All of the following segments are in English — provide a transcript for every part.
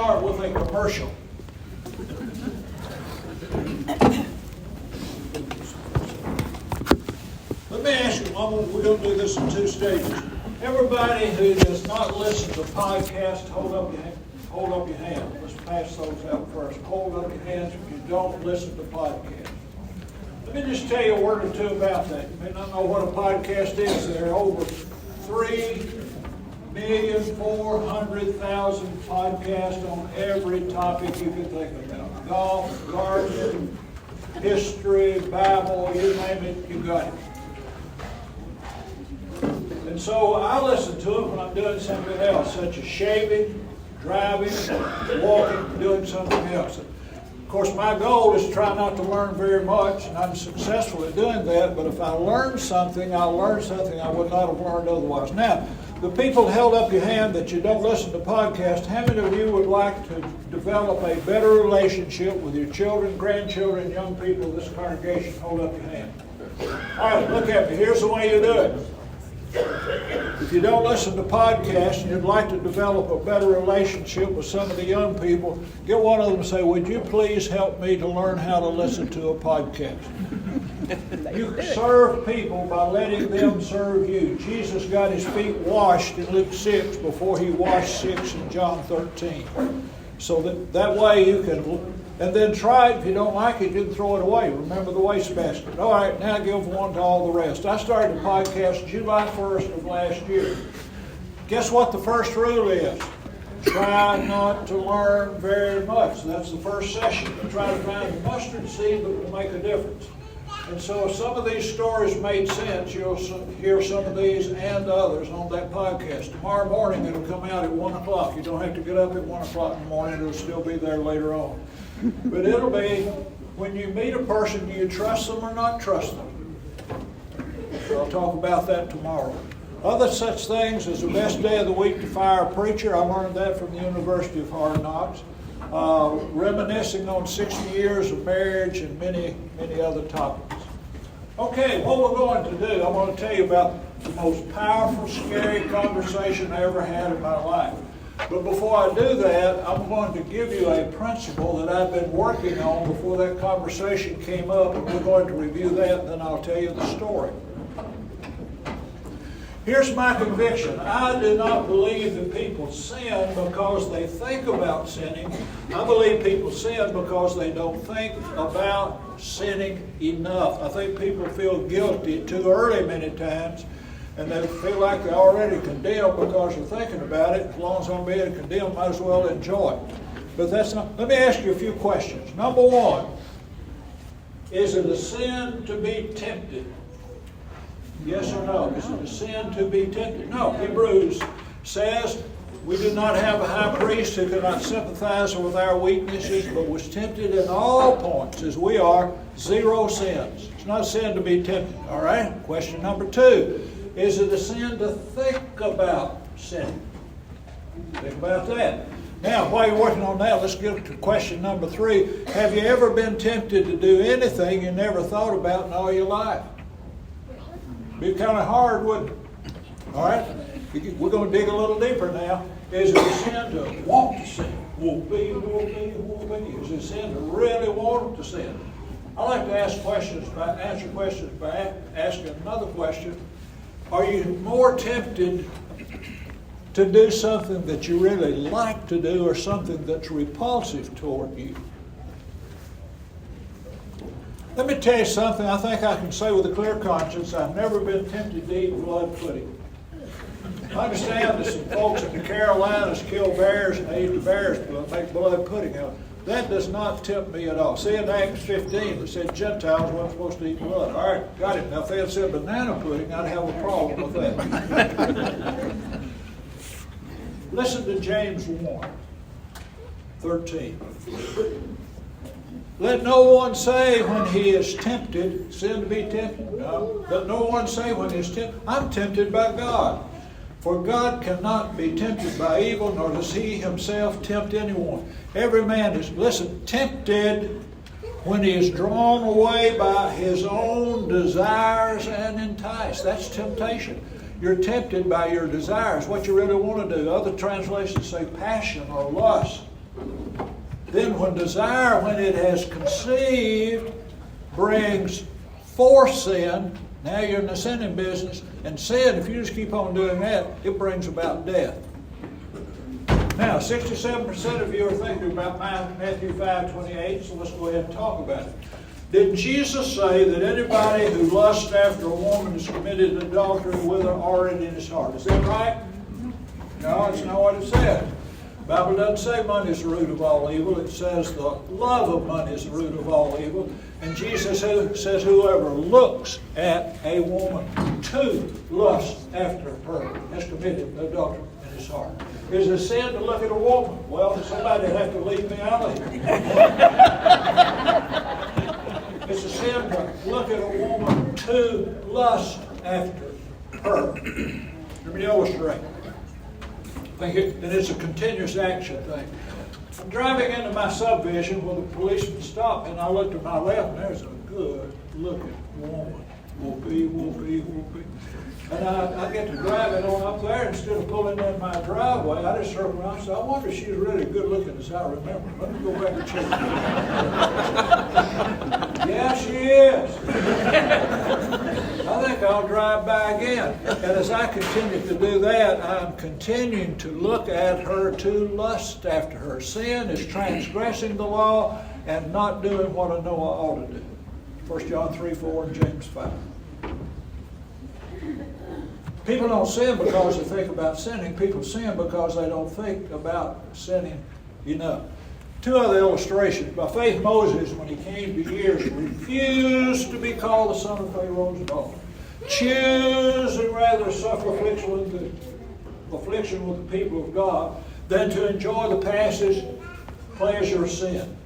start with a commercial. Let me ask you, Mama, we're going to do this in 2 stages. Everybody who does not listen to podcasts, hold up your hand. Hold up your hand. Let's pass those out first. Hold up your hands if you don't listen to podcasts. Let me just tell you a word or two about that. You may not know what a podcast is. There are over 3,400,000 podcasts on every topic you can think about. Golf, gardening, history, Bible, you name it, you got it. And so I listen to it when I'm doing something else, such as shaving, driving, walking, doing something else. Of course, my goal is to try not to learn very much, and I'm successful at doing that, but if I learn something, I'll learn something I would not have learned otherwise. Now, the people held up your hand that you don't listen to podcasts, how many of you would like to develop a better relationship with your children, grandchildren, young people in this congregation? Hold up your hand. All right, look at me. Here's the way you do it. If you don't listen to podcasts and you'd like to develop a better relationship with some of the young people, get one of them and say, would you please help me to learn how to listen to a podcast? You serve people by letting them serve you. Jesus got his feet washed in Luke 6 before he washed 6 in John 13. So that way you can, and then try it. If you don't like it, you can throw it away. Remember the wastebasket. All right, now give one to all the rest. I started a podcast July 1st of last year. Guess what the first rule is? Try not to learn very much. That's the first session. Try to find the mustard seed that will make a difference. And so if some of these stories made sense, you'll hear some of these and others on that podcast. Tomorrow morning it'll come out at 1 o'clock. You don't have to get up at 1 o'clock in the morning. It'll still be there later on. But it'll be, when you meet a person, do you trust them or not trust them? I'll talk about that tomorrow. Other such things as the best day of the week to fire a preacher. I learned that from the University of Hard Knocks. Reminiscing on 60 years of marriage and many, many other topics. Okay, what we're going to do, I'm going to tell you about the most powerful, scary conversation I ever had in my life. But before I do that, I'm going to give you a principle that I've been working on before that conversation came up, and we're going to review that, and then I'll tell you the story. Here's my conviction. I do not believe that people sin because they think about sinning. I believe people sin because they don't think about sinning enough. I think people feel guilty too early many times, and they feel like they're already condemned because they're thinking about it. As long as I'm being condemned, might as well enjoy it. But that's not. Let me ask you a few questions. Number one, is it a sin to be tempted? Yes or no? Is it a sin to be tempted? No. Hebrews says we do not have a high priest who cannot sympathize with our weaknesses, but was tempted in all points as we are, 0 sins. It's not a sin to be tempted. All right? Question number 2. Is it a sin to think about sinning? Think about that. Now, while you're working on that, let's get to question number 3. Have you ever been tempted to do anything you never thought about in all your life? Be kind of hard, wouldn't it? All right? We're going to dig a little deeper now. Is it a sin to want to sin? Won't be. Is it a sin to really want to sin? I like to answer questions by asking another question. Are you more tempted to do something that you really like to do or something that's repulsive toward you? Let me tell you something I think I can say with a clear conscience. I've never been tempted to eat blood pudding. I understand that some folks in the Carolinas kill bears and they eat the bear's blood, make blood pudding out. That does not tempt me at all. See, in Acts 15, it said Gentiles weren't supposed to eat blood. All right, got it. Now, if they had said banana pudding, I'd have a problem with that. Listen to James 1:13. Let no one say when he is tempted, sin to be tempted. No. Let no one say when he is tempted, I'm tempted by God. For God cannot be tempted by evil, nor does he himself tempt anyone. Every man is, tempted when he is drawn away by his own desires and enticed. That's temptation. You're tempted by your desires, what you really want to do. Other translations say passion or lust. Then when desire, when it has conceived, brings forth sin, now you're in the sinning business. And sin, if you just keep on doing that, it brings about death. Now, 67% of you are thinking about Matthew 5:28, so let's go ahead and talk about it. Did Jesus say that anybody who lusts after a woman has committed adultery with her already in his heart? Is that right? No, it's not what it says. The Bible doesn't say money is the root of all evil. It says the love of money is the root of all evil. And Jesus says whoever looks at a woman to lust after her has committed adultery in his heart. Is it a sin to look at a woman? Well, somebody would have to leave me out of here. It's a sin to look at a woman to lust after her. Let me illustrate. And it's a continuous action thing. I'm driving into my subdivision where the policeman stopped, and I looked to my left, and there's a good-looking woman. Whoopee. And I get to driving on up there, instead of pulling in my driveway, I just circled around and said, I wonder if she's really good looking as I remember. Let me go back and check. Yeah, she is. I think I'll drive by again. And as I continue to do that, I'm continuing to look at her to lust after her. Sin is transgressing the law and not doing what I know I ought to do. 1 John 3:4 and James 5. People don't sin because they think about sinning. People sin because they don't think about sinning enough. Two other illustrations. By faith, Moses, when he came to years, refused to be called the son of Pharaoh's daughter, choosing rather to suffer affliction with the people of God than to enjoy the passage pleasure of sin.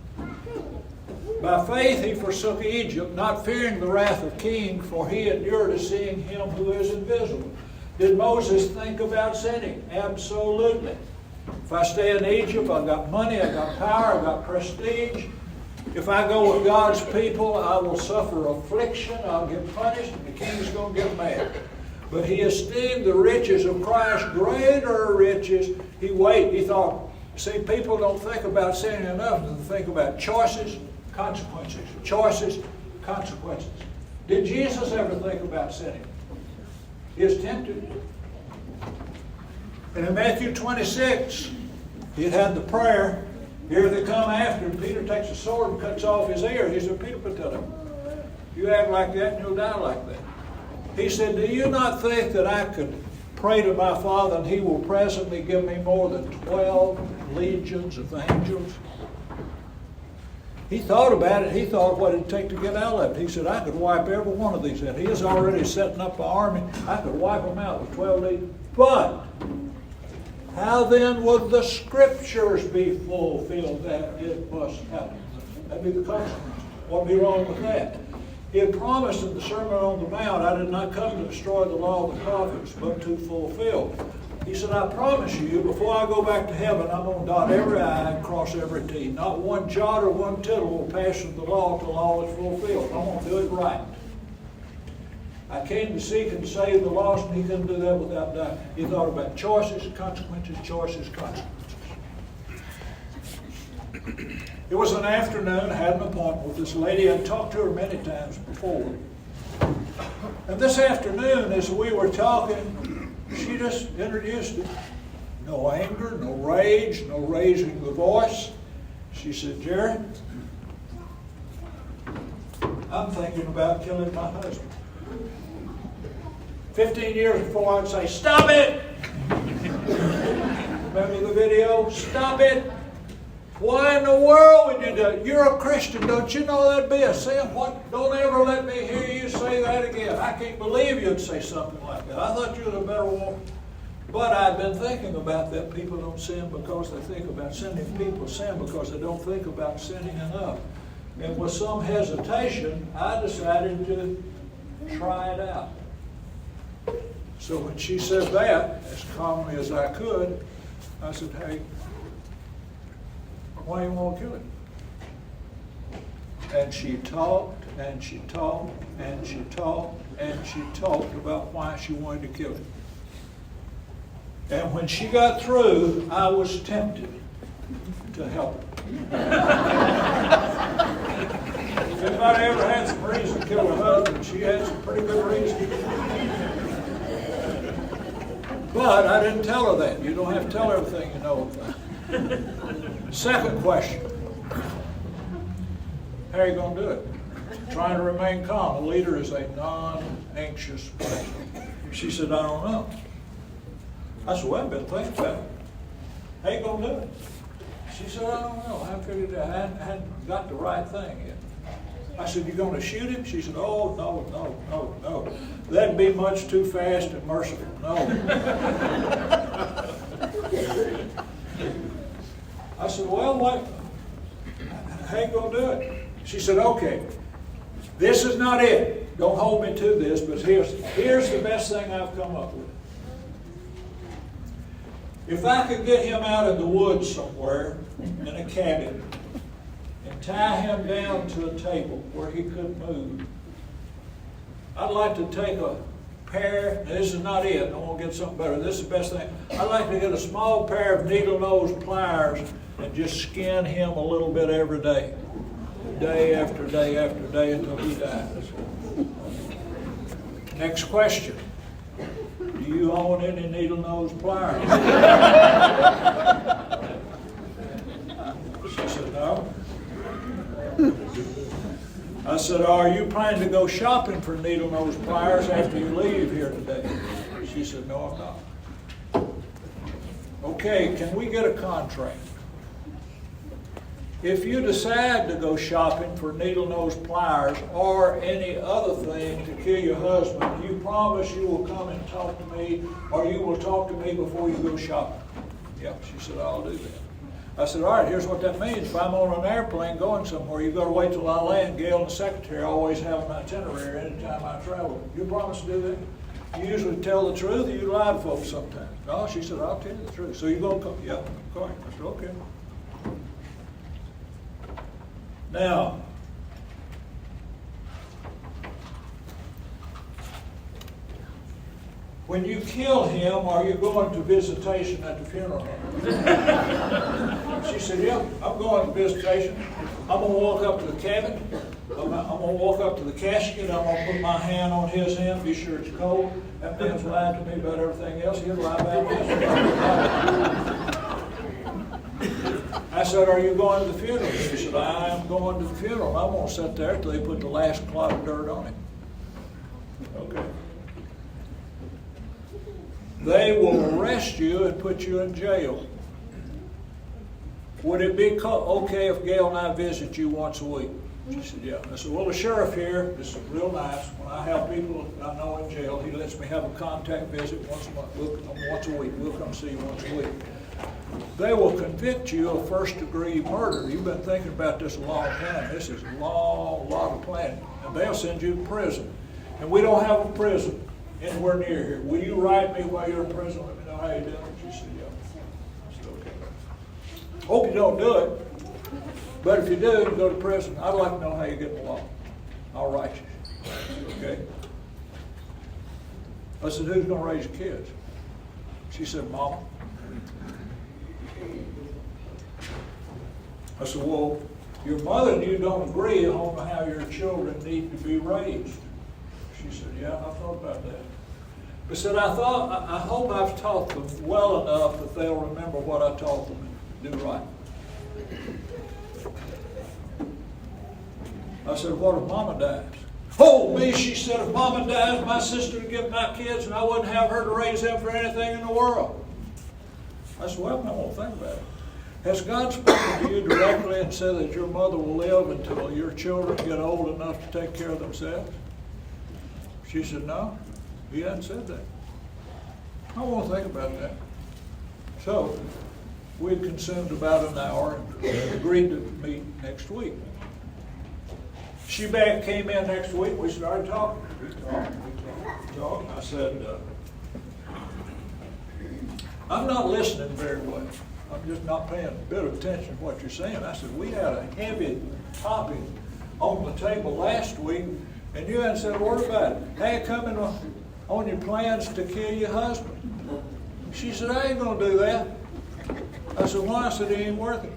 By faith he forsook Egypt, not fearing the wrath of king, for he endured as seeing him who is invisible. Did Moses think about sinning? Absolutely. If I stay in Egypt, I've got money, I've got power, I've got prestige. If I go with God's people, I will suffer affliction, I'll get punished, and the king's going to get mad. But he esteemed the riches of Christ greater riches. He thought, see, people don't think about sinning enough. They think about choices, consequences. Choices, consequences. Did Jesus ever think about sinning? He was tempted. And in Matthew 26, he had the prayer. Here they come after him. Peter takes a sword and cuts off his ear. He said, Peter, put that up. You act like that and you'll die like that. He said, do you not think that I could pray to my Father and he will presently give me more than 12 legions of angels? He thought about it. He thought what it'd take to get out of it. He said, I could wipe every one of these out. He is already setting up an army. I could wipe them out with 12 legions. But how then would the Scriptures be fulfilled that it must happen? That'd be the consequence. What'd be wrong with that? He had promised in the Sermon on the Mount, I did not come to destroy the law of the prophets, but to fulfill. He said, I promise you, before I go back to heaven, I'm going to dot every I and cross every T. Not one jot or one tittle will pass from the law till all is fulfilled. I'm going to do it right. I came to seek and save the lost, and he couldn't do that without dying. He thought about choices, consequences, choices, consequences. It was an afternoon. I had an appointment with this lady. I'd talked to her many times before. And this afternoon, as we were talking, she just introduced it. No anger, no rage, no raising the voice. She said, Jerry, I'm thinking about killing my husband. 15 years before, I'd say, stop it! Remember the video? Stop it! Why in the world would you do it? You're a Christian. Don't you know that'd be a sin? What? Don't ever let me hear you say that again. I can't believe you'd say something like that. I thought you was a better woman. But I've been thinking about that. People don't sin because they think about sinning. People sin because they don't think about sinning enough. And with some hesitation, I decided to try it out. So when she said that, as calmly as I could, I said, hey, why do you want to kill him? And she talked, and she talked, and she talked, and she talked about why she wanted to kill him. And when she got through, I was tempted. to help her. If anybody ever had some reason to kill her husband, she had some pretty good reason. But I didn't tell her that. You don't have to tell her everything you know. Second question. How are you going to do it? Trying to remain calm. A leader is a non-anxious person. She said, I don't know. I said, well, I've been thinking about it. How you going to do it? She said, I don't know. I figured I hadn't got the right thing yet. I said, you going to shoot him? She said, oh, no. That'd be much too fast and merciful. No. I said, well, what? How you going to do it? She said, okay, this is not it. Don't hold me to this, but here's the best thing I've come up with. If I could get him out in the woods somewhere, in a cabin, and tie him down to a table where he couldn't move, I'd like to take a pair, now this is not it, I want to get something better, this is the best thing. I'd like to get a small pair of needle-nose pliers and just skin him a little bit every day. Day after day after day until he dies. Next question. Do you own any needle-nose pliers? She said, no. I said, are you planning to go shopping for needle-nose pliers after you leave here today? She said, no, I'm not. Okay, can we get a contract? If you decide to go shopping for needle-nose pliers or any other thing to kill your husband, you promise you will come and talk to me, or you will talk to me before you go shopping? Yep, she said, I'll do that. I said, all right, here's what that means. If I'm on an airplane going somewhere, you've got to wait till I land. Gail and the secretary always have an itinerary anytime I travel. You promise to do that? You usually tell the truth, or you lie to folks sometimes. No, she said, I'll tell you the truth. So you going to come? Yep, of course. I said, okay. Now, when you kill him, are you going to visitation at the funeral home? She said, yeah, I'm going to visitation. I'm going to walk up to the cabin. I'm going to walk up to the casket. I'm going to put my hand on his hand, be sure it's cold. That man's lied to me about everything else. He'll lie about this. I said, are you going to the funeral? She said, I am going to the funeral. I'm going to sit there till they put the last clod of dirt on him. Okay. They will arrest you and put you in jail. Would it be okay if Gail and I visit you once a week? She said, yeah. I said, well, the sheriff here, this is real nice. When I have people I know in jail, he lets me have a contact visit once a month. Once a week. We'll come see you once a week. They will convict you of first-degree murder. You've been thinking about this a long time. This is a lot of planning. And they'll send you to prison. And we don't have a prison anywhere near here. Will you write me while you're in prison? Let me know how you're doing. She said, yeah. I said, okay. Hope you don't do it. But if you do, you go to prison. I'd like to know how you're getting along. I'll write you. Okay? I said, who's going to raise your kids? She said, Mama. I said, well, your mother and you don't agree on how your children need to be raised. She said, yeah, I thought about that. I said, I hope I've taught them well enough that they'll remember what I taught them and do right. I said, what if Mama dies? Oh, me, she said, if Mama dies, my sister would give my kids and I wouldn't have her to raise them for anything in the world. I said, well, I won't think about it. Has God spoken to you directly and said that your mother will live until your children get old enough to take care of themselves? She said, no, he hasn't said that. I won't think about that. So we'd consumed about an hour and agreed to meet next week. She came in next week. We started talking. We talked. I said, I'm not listening very well. I'm just not paying a bit of attention to what you're saying. I said, we had a heavy topic on the table last week, and you hadn't said a word about it. How you coming on your plans to kill your husband? She said, I ain't going to do that. I said, why? I said, it ain't worth it.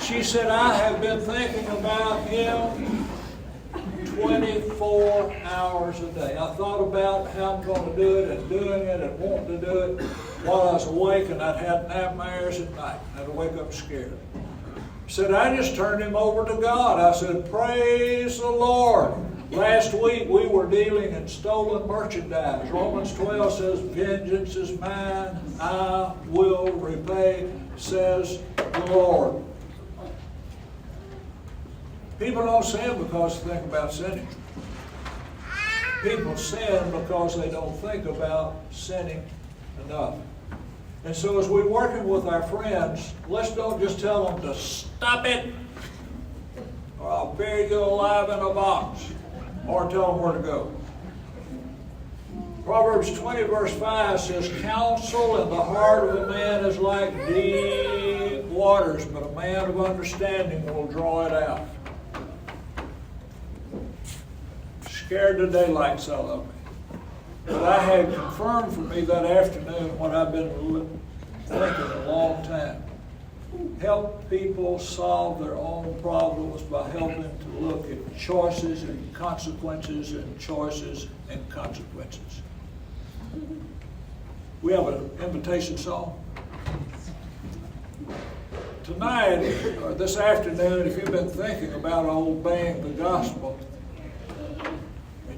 She said, I have been thinking about him 24 hours a day. I thought about how I'm going to do it and doing it and wanting to do it while I was awake, and I'd have nightmares at night. I'd wake up scared. Said, I just turned him over to God. I said, praise the Lord. Last week we were dealing in stolen merchandise. Romans 12 says, vengeance is mine, I will repay, says the Lord. People don't sin because they think about sinning. People sin because they don't think about sinning enough. And so as we're working with our friends, let's don't just tell them to stop it, or I'll bury you alive in a box, or tell them where to go. Proverbs 20 verse 5 says, counsel in the heart of a man is like deep waters, but a man of understanding will draw it out. Scared the daylights out of me. But I had confirmed for me that afternoon what I've been thinking a long time. Help people solve their own problems by helping to look at choices and consequences and choices and consequences. We have an invitation song. Tonight, or this afternoon, if you've been thinking about obeying the gospel,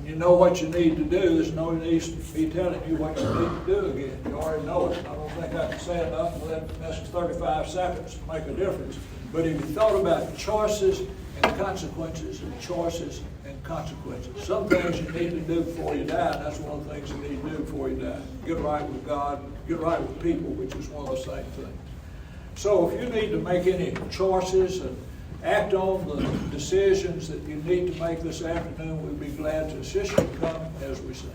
you know what you need to do. There's no need to be telling you what you need to do again. You already know it. I don't think I can say enough for that next 35 seconds to make a difference. But if you thought about choices and consequences and choices and consequences, some things you need to do before you die, and that's one of the things you need to do before you die. Get right with God, get right with people, which is one of the same things. So if you need to make any choices and act on the decisions that you need to make this afternoon, we'd be glad to assist you. Come as we sing.